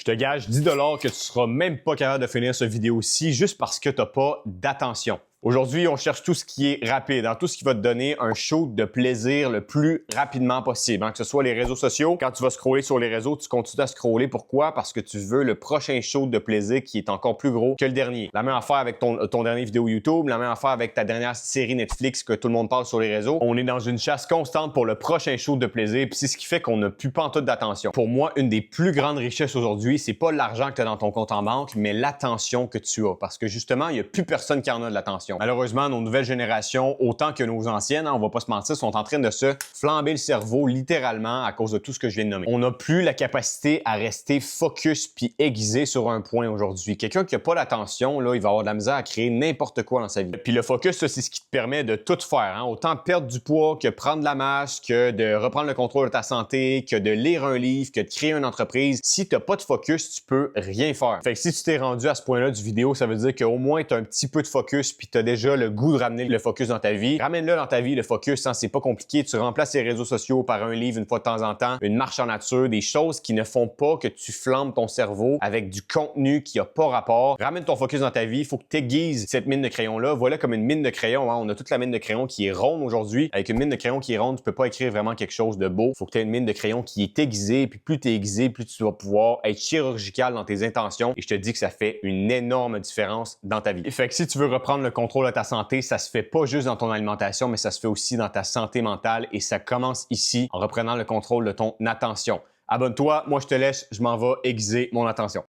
te gage 10 $ que tu seras même pas capable de finir cette vidéo-ci juste parce que tu n'as pas d'attention. Aujourd'hui, on cherche tout ce qui est rapide, tout ce qui va te donner un shoot de plaisir le plus rapidement possible. Que ce soit les réseaux sociaux, quand tu vas scroller sur les réseaux, tu continues à scroller. Pourquoi? Parce que tu veux le prochain shoot de plaisir qui est encore plus gros que le dernier. La même affaire avec ton dernier vidéo YouTube, la même affaire avec ta dernière série Netflix que tout le monde parle sur les réseaux. On est dans une chasse constante pour le prochain shoot de plaisir, puis c'est ce qui fait qu'on n'a plus pas en tout d'attention. Pour moi, une des plus grandes richesses aujourd'hui, c'est pas l'argent que tu as dans ton compte en banque, mais l'attention que tu as. Parce que justement, il n'y a plus personne qui en a de l'attention. Malheureusement, nos nouvelles générations, autant que nos anciennes, on va pas se mentir, sont en train de se flamber le cerveau littéralement à cause de tout ce que je viens de nommer. On n'a plus la capacité à rester focus puis aiguisé sur un point aujourd'hui. Quelqu'un qui n'a pas l'attention, là, il va avoir de la misère à créer n'importe quoi dans sa vie. Puis le focus, c'est ce qui te permet de tout faire. Autant perdre du poids que prendre la masse, que de reprendre le contrôle de ta santé, que de lire un livre, que de créer une entreprise. Si tu n'as pas de focus, tu peux rien faire. Fait que si tu t'es rendu à ce point-là du vidéo, ça veut dire qu'au moins tu as un petit peu de focus puis tu as déjà le goût de ramener le focus dans ta vie. Ramène-le dans ta vie, le focus, c'est pas compliqué. Tu remplaces les réseaux sociaux par un livre une fois de temps en temps, une marche en nature, des choses qui ne font pas que tu flambes ton cerveau avec du contenu qui a pas rapport. Ramène ton focus dans ta vie. Il faut que tu aiguises cette mine de crayon-là. Voilà comme une mine de crayon. On a toute la mine de crayon qui est ronde aujourd'hui. Avec une mine de crayon qui est ronde, tu peux pas écrire vraiment quelque chose de beau. Il faut que tu aies une mine de crayon qui est aiguisée. Puis plus tu es aiguisé, plus tu vas pouvoir être chirurgical dans tes intentions. Et je te dis que ça fait une énorme différence dans ta vie. Fait que si tu veux reprendre le contrôle de ta santé, ça se fait pas juste dans ton alimentation, mais ça se fait aussi dans ta santé mentale et ça commence ici en reprenant le contrôle de ton attention. Abonne-toi, moi je te laisse, je m'en vais aiguiser mon attention.